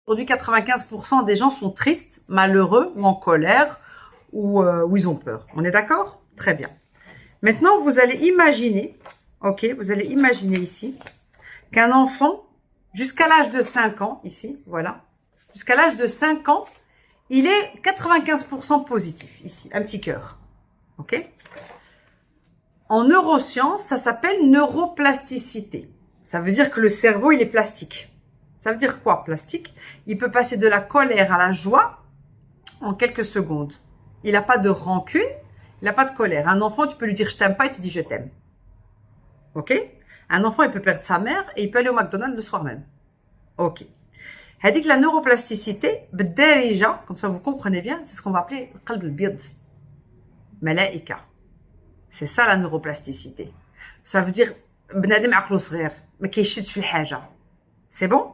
Aujourd'hui, 95% des gens sont tristes, malheureux ou en colère ou ils ont peur. On est d'accord? Très bien. Maintenant, vous allez imaginer, ok, vous allez imaginer ici qu'un enfant, jusqu'à l'âge de 5 ans, ici, voilà, jusqu'à l'âge de 5 ans, il est 95% positif, ici, un petit cœur, ok? En neurosciences, ça s'appelle neuroplasticité. Ça veut dire que le cerveau, il est plastique. Ça veut dire quoi, plastique? Il peut passer de la colère à la joie en quelques secondes. Il n'a pas de rancune, il n'a pas de colère. Un enfant, tu peux lui dire je t'aime pas, il te dit je t'aime. Ok? Un enfant, il peut perdre sa mère et il peut aller au McDonald's le soir même. Ok. Elle dit que la neuroplasticité, comme ça vous comprenez bien, c'est ce qu'on va appeler le qalb al-bid. Malaika. C'est ça la neuroplasticité. Ça veut dire بنادم عقله صغير ما كيشدش في الحاجه. C'est bon?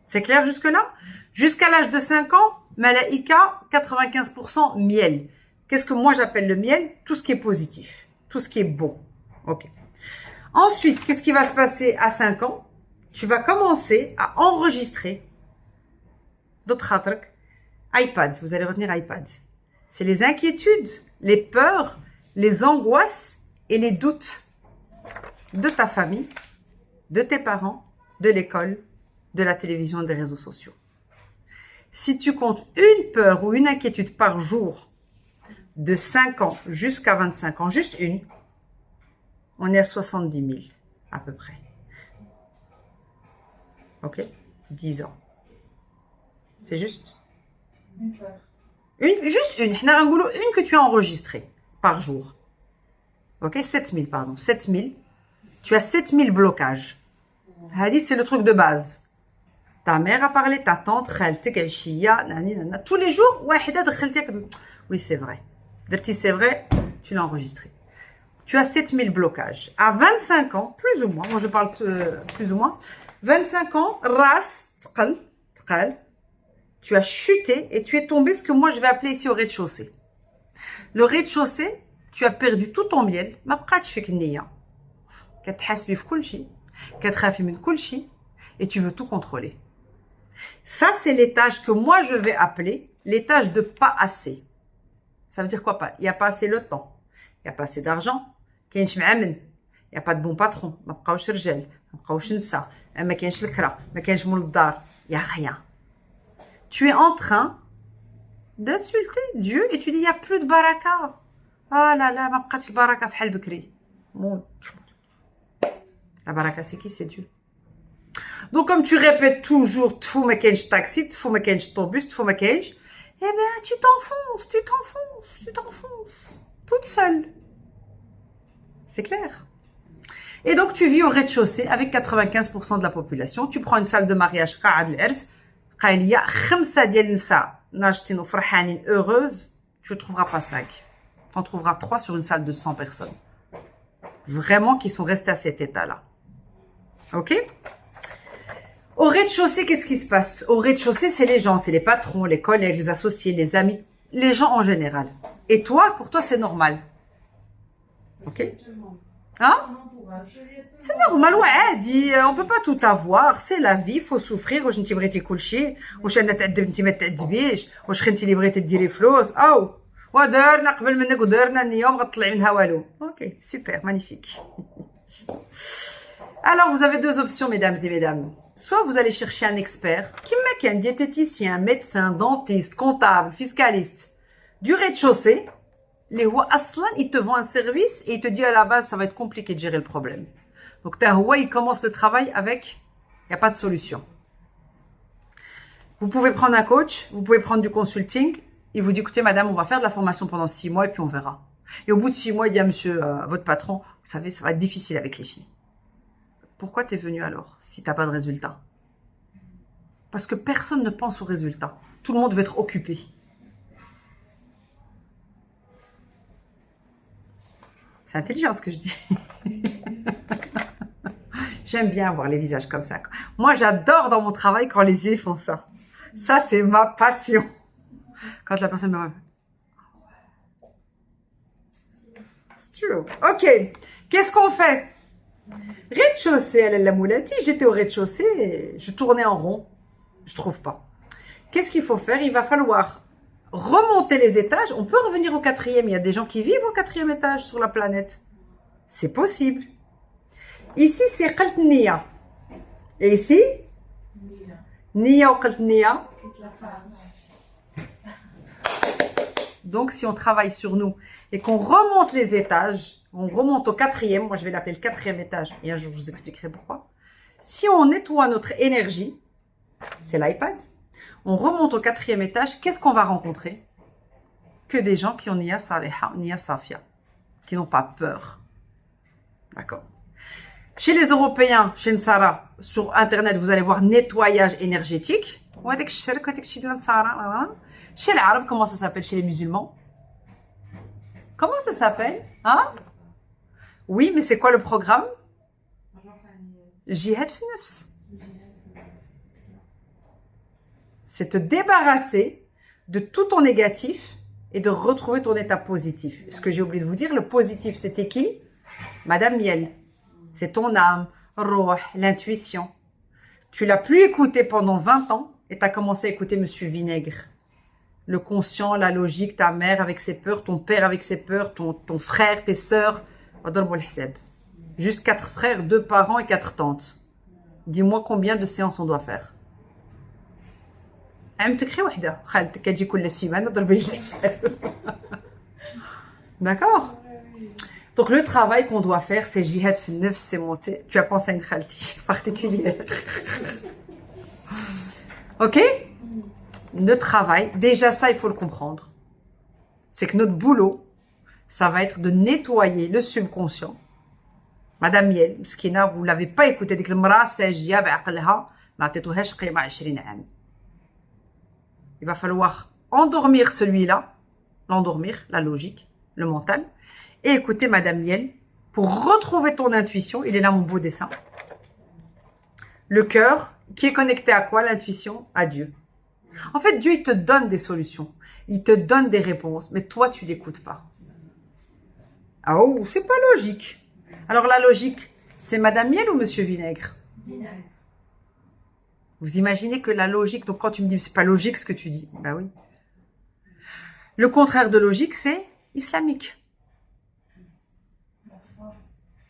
C'est clair jusque-là? Jusqu'à l'âge de 5 ans, Malaika, 95% miel. Qu'est-ce que moi j'appelle le miel? Tout ce qui est positif, tout ce qui est bon. Ok. Ensuite, qu'est-ce qui va se passer à 5 ans? Tu vas commencer à enregistrer d'autres trucs. iPad, vous allez retenir iPad. C'est les inquiétudes, les peurs, les angoisses et les doutes de ta famille, de tes parents, de l'école, de la télévision et des réseaux sociaux. Si tu comptes une peur ou une inquiétude par jour de 5 ans jusqu'à 25 ans, juste une, on est à 70 000 à peu près. Ok? 10 ans. C'est juste? Juste une. Une que tu as enregistrée par jour. Ok? 7000, pardon. 7000. Tu as 7000 blocages. Hadi, c'est le truc de base. Ta mère a parlé, ta tante, tous les jours, oui, c'est vrai. C'est vrai, tu l'as enregistré. Tu as 7000 blocages. À 25 ans, plus ou moins, moi je parle plus ou moins, 25 ans, tu as chuté et tu es tombé ce que moi je vais appeler ici au rez-de-chaussée. Le rez-de-chaussée, tu as perdu tout ton miel, ma بقاتش فيك النية. كتحاسبي في كل شيء، كتخافي من كل شيء et tu veux tout contrôler. Ça, c'est l'étage que moi je vais appeler l'étage de pas assez. Ça veut dire quoi pas? Il n'y a pas assez le temps, il n'y a pas assez d'argent, il n'y a pas de bon patron, ما بقاوش رجال، ما بقاوش نساء، ما كاينش الكرا، ما كاينش مول الدار، il n'y a rien. Tu es en train d'insulter Dieu et tu dis il n'y a plus de baraka. Ah là là, ما بقاتش البركة بحال بكري. La baraka c'est qui? C'est Dieu. Donc comme tu répètes toujours tfou ma kenj taxi, tfou ma kenj tourbus, tfou ma kenj, eh bien tu t'enfonces toute seule. C'est clair? Et donc tu vis au rez-de-chaussée avec 95% de la population. Tu prends une salle de mariage heureuse, tu ne trouveras pas 5. Tu en trouveras 3 sur une salle de 100 personnes. Vraiment qui sont restés à cet état-là. Ok? Au rez-de-chaussée, qu'est-ce qui se passe? Au rez-de-chaussée, c'est les gens, c'est les patrons, les collègues, les associés, les amis, les gens en général. Et toi, pour toi, c'est normal. Ok? Hein? C'est normal, ouais, dit, on peut pas tout avoir, c'est la vie, faut souffrir, واش انتي بغيتي كلشي، واش انا تعذب انتي ما تعذبيش، واش خنتي اللي بغيتي ديري فلوس، او ودارنا قبل منك ودارنا اليوم غتطلعي منها والو. Ok, super, magnifique. Alors, vous avez deux options, mesdames et mesdames. Soit vous allez chercher un expert, qui un diététicien, médecin, dentiste, comptable, fiscaliste, du rez-de-chaussée. Les hua aslan, ils te vendent un service et ils te disent à la base, ça va être compliqué de gérer le problème. Donc, ta hua, il commence le travail avec, il n'y a pas de solution. Vous pouvez prendre un coach, vous pouvez prendre du consulting. Il vous dit, écoutez, madame, on va faire de la formation pendant 6 mois et puis on verra. Et au bout de 6 mois, il dit à monsieur, votre patron, vous savez, ça va être difficile avec les filles. Pourquoi tu es venu alors, si tu n'as pas de résultat? Parce que personne ne pense au résultat. Tout le monde veut être occupé. C'est intelligent ce que je dis. J'aime bien voir les visages comme ça. Moi, j'adore dans mon travail quand les yeux font ça. Ça, c'est ma passion. Quand la personne me voit. It's true. Ok. Qu'est-ce qu'on fait? Rez-de-chaussée, elle la moulati. J'étais au rez-de-chaussée et je tournais en rond. Je trouve pas. Qu'est-ce qu'il faut faire? Il va falloir remonter les étages. On peut revenir au 4e. Il y a des gens qui vivent au 4e étage sur la planète. C'est possible. Ici, c'est Qalt Nia. Et ici, Nia ou Qalt Nia. Donc, si on travaille sur nous et qu'on remonte les étages, on remonte au 4e, moi je vais l'appeler le 4e étage, et un jour je vous expliquerai pourquoi. Si on nettoie notre énergie, c'est l'iPad, on remonte au 4e étage, qu'est-ce qu'on va rencontrer? Que des gens qui ont Nia Saliha, Nia Safia, qui n'ont pas peur. D'accord? Chez les Européens, chez Nsara, sur Internet, vous allez voir nettoyage énergétique. Chez les Arabes, comment ça s'appelle chez les musulmans? Comment ça s'appelle? Hein? Oui, mais c'est quoi le programme? Jihad fi nafs. C'est te débarrasser de tout ton négatif et de retrouver ton état positif. Ce que j'ai oublié de vous dire, le positif, c'était qui? Madame Miel. C'est ton âme, roh, l'intuition. Tu l'as plus écouté pendant 20 ans et tu as commencé à écouter Monsieur Vinaigre. Le conscient, la logique, ta mère avec ses peurs, ton père avec ses peurs, ton frère, tes sœurs. Juste 4 frères, 2 parents et 4 tantes. Dis-moi combien de séances on doit faire. D'accord? Donc le travail qu'on doit faire, c'est jihad fi nafs, c'est monter. Tu as pensé à une khalti particulière. Ok? Le travail, déjà ça, il faut le comprendre. C'est que notre boulot, ça va être de nettoyer le subconscient. Madame Miel, Mskina, vous ne l'avez pas écouté. Il va falloir endormir celui-là, l'endormir, la logique, le mental, et écouter Madame Miel pour retrouver ton intuition. Il est là mon beau dessin. Le cœur, qui est connecté à quoi? L'intuition, à Dieu. En fait, Dieu, il te donne des solutions. Il te donne des réponses, mais toi, tu l'écoutes pas. Ah oh, c'est pas logique. Alors la logique, c'est Madame Miel ou Monsieur Vinaigre? Vinaigre. Vous imaginez que la logique, donc quand tu me dis c'est pas logique ce que tu dis, ben oui. Le contraire de logique, c'est islamique.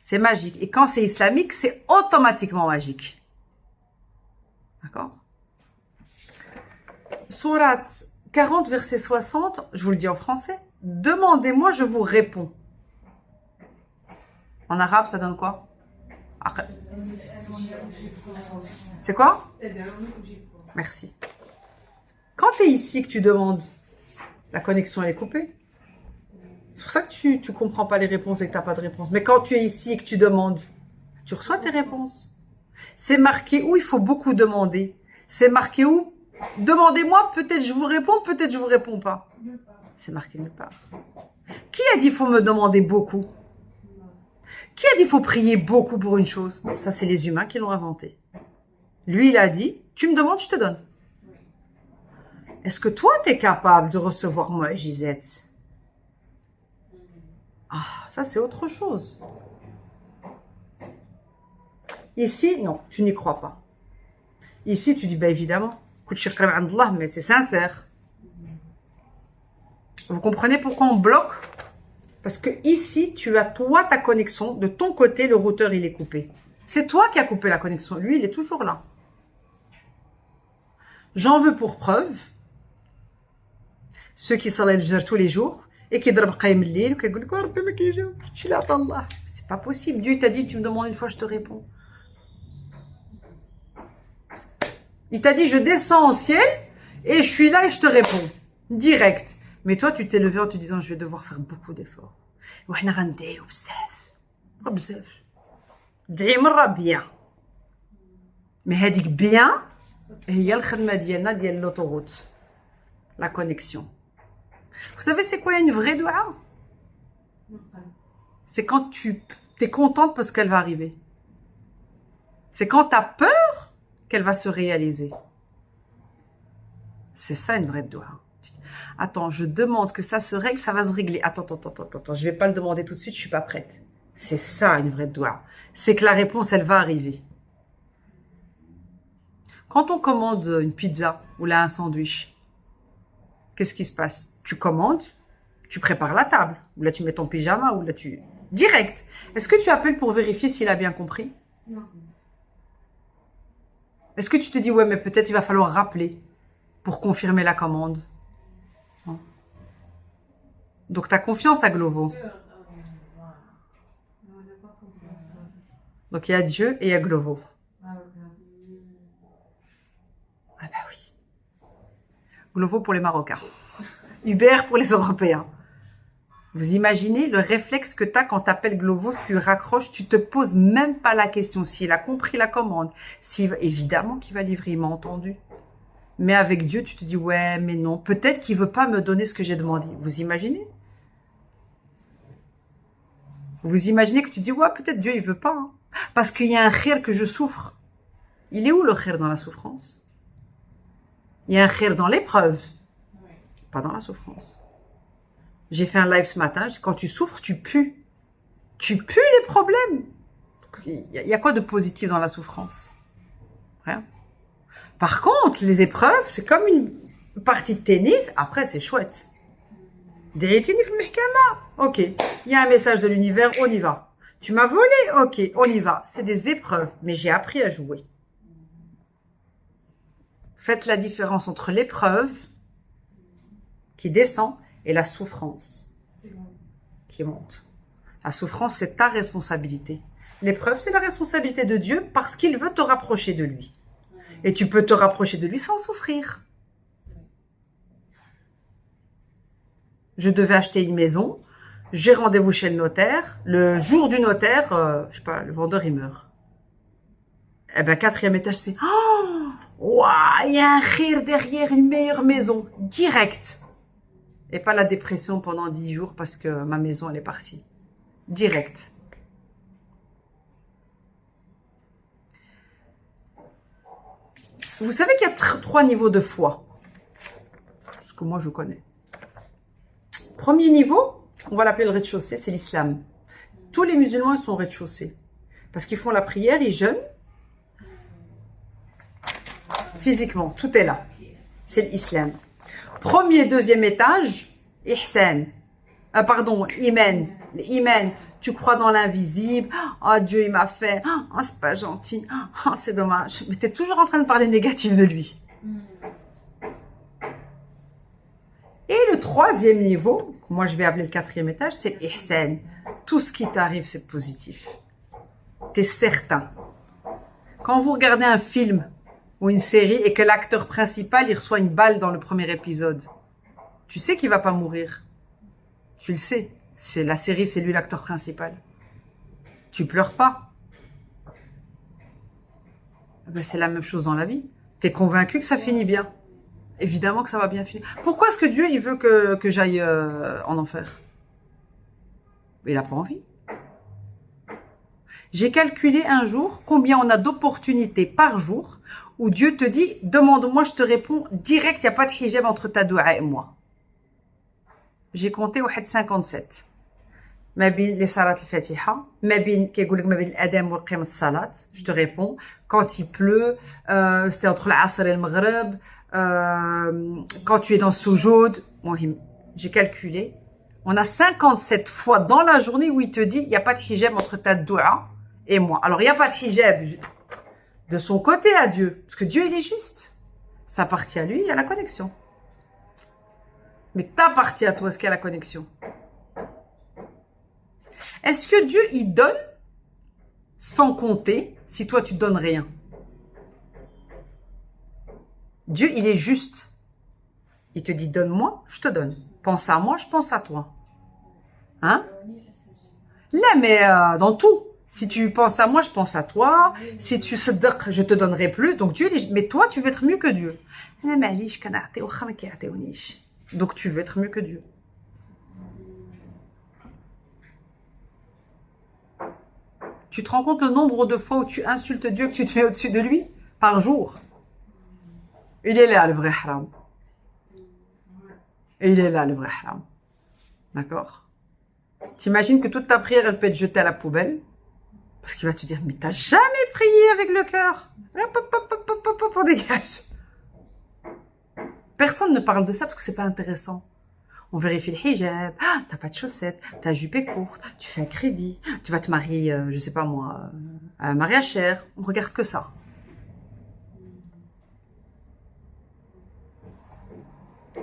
C'est magique. Et quand c'est islamique, c'est automatiquement magique. D'accord? Sourate 40, verset 60, je vous le dis en français. Demandez-moi, je vous réponds. En arabe, ça donne quoi? C'est quoi? Merci. Quand tu es ici que tu demandes, la connexion elle est coupée. C'est pour ça que tu ne comprends pas les réponses et que tu n'as pas de réponse. Mais quand tu es ici et que tu demandes, tu reçois tes réponses. C'est marqué où il faut beaucoup demander. C'est marqué où? Demandez-moi, peut-être je vous réponds, peut-être je vous réponds pas. C'est marqué nulle part. Qui a dit qu'il faut me demander beaucoup? Qui a dit qu'il faut prier beaucoup pour une chose? Ça, c'est les humains qui l'ont inventé. Lui, il a dit, tu me demandes, je te donne. Est-ce que toi, tu es capable de recevoir moi, Gisette? Ah, ça, c'est autre chose. Ici, non, je n'y crois pas. Ici, tu dis, ben évidemment, mais c'est sincère. Vous comprenez pourquoi on bloque? Parce que ici, tu as toi ta connexion. De ton côté, le routeur, il est coupé. C'est toi qui as coupé la connexion. Lui, il est toujours là. J'en veux pour preuve ceux qui salent le tous les jours et qui drabent qaim al-lil, qui disent c'est pas possible. Dieu t'a dit, tu me demandes une fois, je te réponds. Il t'a dit, je descends au ciel et je suis là et je te réponds. Direct. Mais toi, tu t'es levé en te disant, je vais devoir faire beaucoup d'efforts. bien. Mais hadik bien, هي الخدمة ديالنا ديال l'autoroute. La connexion. Vous savez, c'est quoi une vraie dua? C'est quand tu es contente parce qu'elle va arriver. C'est quand tu as peur qu'elle va se réaliser. C'est ça une vraie dua. Attends, je demande que ça se règle, ça va se régler. Attends, je vais pas le demander tout de suite, je suis pas prête. C'est ça une vraie dua. C'est que la réponse, elle va arriver. Quand on commande une pizza ou là un sandwich, qu'est-ce qui se passe? Tu commandes, tu prépares la table, ou là tu mets ton pyjama, ou là tu... Direct. Est-ce que tu appelles pour vérifier s'il a bien compris? Non. Est-ce que tu te dis, ouais, mais peut-être il va falloir rappeler pour confirmer la commande? Non. Donc, tu as confiance à Glovo. Donc, il y a Dieu et il y a Glovo. Ah bah oui. Glovo pour les Marocains. Uber pour les Européens. Vous imaginez le réflexe que tu as quand tu appelles Glovo, tu raccroches, tu te poses même pas la question s'il a compris la commande. Évidemment qu'il va livrer, il m'a entendu. Mais avec Dieu, tu te dis, ouais, mais non. Peut-être qu'il veut pas me donner ce que j'ai demandé. Vous imaginez? Vous imaginez que tu dis, ouais, peut-être Dieu, il veut pas. Hein. Parce qu'il y a un khir que je souffre. Il est où le khir dans la souffrance? Il y a un khir dans l'épreuve. Pas dans la souffrance. J'ai fait un live ce matin. Quand tu souffres, tu pues. Tu pues les problèmes. Il y a quoi de positif dans la souffrance? Rien. Par contre, les épreuves, c'est comme une partie de tennis. Après, c'est chouette. Ok, il y a un message de l'univers, on y va. Tu m'as volé? Ok, on y va. C'est des épreuves, mais j'ai appris à jouer. Faites la différence entre l'épreuve qui descend et la souffrance qui monte. La souffrance, c'est ta responsabilité. L'épreuve, c'est la responsabilité de Dieu parce qu'il veut te rapprocher de lui. Et tu peux te rapprocher de lui sans souffrir. Je devais acheter une maison. J'ai rendez-vous chez le notaire. Le jour du notaire, je sais pas, le vendeur, il meurt. Eh ben, 4e étage, c'est... Oh, waouh, il y a un khir derrière, une meilleure maison. Direct. Et pas la dépression pendant 10 jours parce que ma maison, elle est partie. Direct. Vous savez qu'il y a 3 niveaux de foi. Ce que moi, je connais. Premier niveau, on va l'appeler le rez-de-chaussée, c'est l'islam. Tous les musulmans, ils sont au rez-de-chaussée. Parce qu'ils font la prière, ils jeûnent. Physiquement, tout est là. C'est l'islam. Premier, 2e étage, ihsan. Iman. Iman. Tu crois dans l'invisible. Oh, Dieu, il m'a fait. Oh, c'est pas gentil. Oh, c'est dommage. Mais tu es toujours en train de parler négatif de lui. Et le 3e niveau, que moi je vais appeler le 4e étage, c'est ihsan. Tout ce qui t'arrive, c'est positif. Tu es certain. Quand vous regardez un film ou une série et que l'acteur principal, il reçoit une balle dans le premier épisode, tu sais qu'il va pas mourir. Tu le sais. C'est la série, c'est lui l'acteur principal. Tu pleures pas. Ben, c'est la même chose dans la vie. Tu es convaincu que ça finit bien. Évidemment que ça va bien finir. Pourquoi est-ce que Dieu, il veut que j'aille en enfer? Il n'a pas envie. J'ai calculé un jour combien on a d'opportunités par jour où Dieu te dit, demande-moi, je te réponds direct, il n'y a pas de hijab entre ta doua et moi. J'ai compté 57. ما بين les salat al-fatiha, ما بين كيقول لك ما بين الأذان والقيام الصلاة, je te réponds. Quand il pleut, c'était entre l'asr et le maghrib. Quand tu es dans Soujoud, j'ai calculé, on a 57 fois dans la journée où il te dit, il n'y a pas de hijab entre ta doua et moi. Alors, il n'y a pas de hijab de son côté à Dieu, parce que Dieu, il est juste. Sa partie à lui, il y a la connexion. Mais ta partie à toi, est-ce qu'il y a la connexion? Est-ce que Dieu, il donne sans compter si toi, tu donnes rien? Dieu, il est juste. Il te dit, donne-moi, je te donne. Pense à moi, je pense à toi. Hein? Là, mais dans tout. Si tu penses à moi, je pense à toi. Si tu saddaq, je te donnerai plus. Donc Dieu, mais toi, tu veux être mieux que Dieu. Donc tu veux être mieux que Dieu. Tu te rends compte le nombre de fois où tu insultes Dieu, que tu te mets au-dessus de lui par jour? Il est là, le vrai haram. Il est là, le vrai haram. D'accord? T'imagines que toute ta prière, elle peut être jetée à la poubelle Parce qu'il va te dire, mais t'as jamais prié avec le cœur. Hop, hop, hop, hop, hop, hop, hop, on dégage. Personne ne parle de ça parce que c'est pas intéressant. On vérifie le hijab. Ah, t'as pas de chaussettes, ta jupe est courte, tu fais un crédit, tu vas te marier, je sais pas moi, à un mariage cher. On regarde que ça.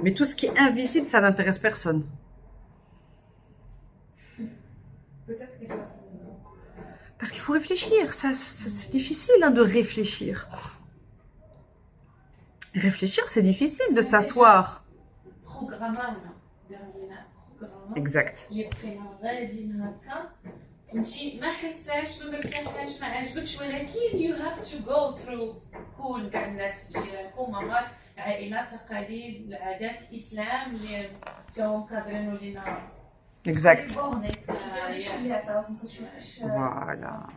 Mais tout ce qui est invisible, ça n'intéresse personne. Parce qu'il faut réfléchir. C'est difficile hein, de réfléchir. Réfléchir, c'est difficile de s'asseoir. Exact. انتي ما حساش ما مرتاحاش ما عجبكش ولكن you have to go through كون كاع الناس في جيرانكم مامات عائلات تقاليد العادات الاسلام اللي جاهم كادرين ولينا Exact. Voilà.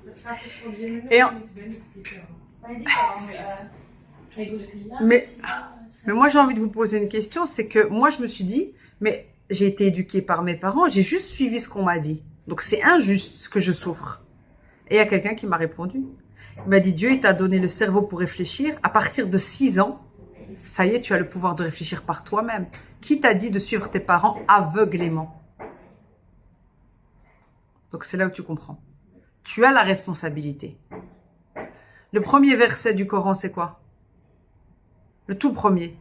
Mais moi j'ai envie de vous poser une question, c'est que moi je me suis dit, mais j'ai été éduquée par mes parents, j'ai juste suivi ce qu'on m'a dit. Donc c'est injuste que je souffre. Et il y a quelqu'un qui m'a répondu. Il m'a dit, Dieu il t'a donné le cerveau pour réfléchir. À partir de 6 ans, ça y est, tu as le pouvoir de réfléchir par toi-même. Qui t'a dit de suivre tes parents aveuglément? Donc c'est là où tu comprends. Tu as la responsabilité. Le premier verset du Coran, c'est quoi? Le tout premier.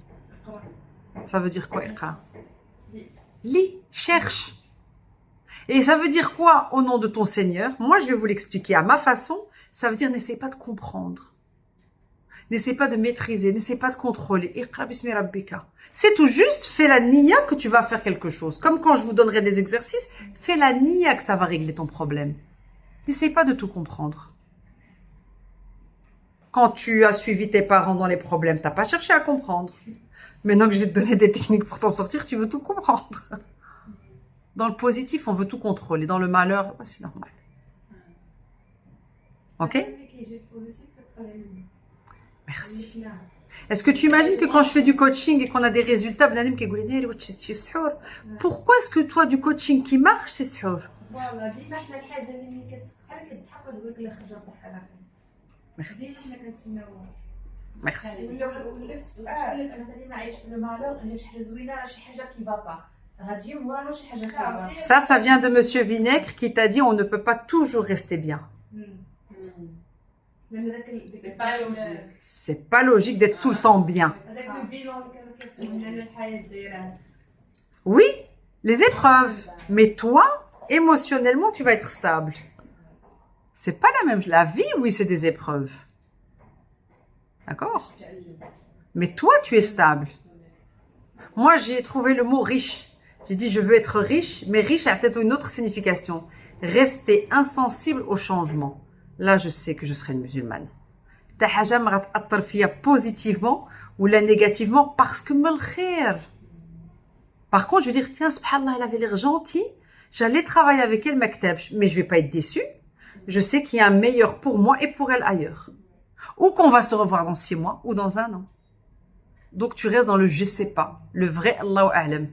Ça veut dire quoi, Iqra? Lis, cherche. Et ça veut dire quoi au nom de ton Seigneur? Moi, je vais vous l'expliquer à ma façon. Ça veut dire n'essaie pas de comprendre. N'essaie pas de maîtriser. N'essaie pas de contrôler. Iqra bismi rabbika. C'est tout juste, fais la niya que tu vas faire quelque chose. Comme quand je vous donnerai des exercices, fais la niya que ça va régler ton problème. N'essaie pas de tout comprendre. Quand tu as suivi tes parents dans les problèmes, tu n'as pas cherché à comprendre. Maintenant que je vais te donner des techniques pour t'en sortir, tu veux tout comprendre. Dans le positif, on veut tout contrôler. Dans le malheur, c'est normal. Ok? Merci. Est-ce que tu imagines que quand je fais du coaching et qu'on a des résultats, pourquoi est-ce que toi, du coaching qui marche, c'est sûr? Merci. Merci. Ça vient de Monsieur Vinaigre qui t'a dit on ne peut pas toujours rester bien. C'est pas logique. C'est pas logique d'être tout le temps bien. Oui, les épreuves. Mais toi, émotionnellement, tu vas être stable. C'est pas la même. La vie, oui, c'est des épreuves. D'accord? Mais toi, tu es stable. Moi, j'ai trouvé le mot riche. J'ai dit, je veux être riche, mais riche a peut-être une autre signification. Rester insensible au changement. Là, je sais que je serai une musulmane. Ta haja ma ghat'athar fiya positivement ou là négativement parce que mal khair. Par contre, je vais dire, tiens, subhanallah, elle avait l'air gentille. J'allais travailler avec elle, maktab, mais je vais pas être déçue. Je sais qu'il y a un meilleur pour moi et pour elle ailleurs. Ou qu'on va se revoir dans 6 mois ou dans 1 an. Donc, tu restes dans le je sais pas. Le vrai Allahu A'lam.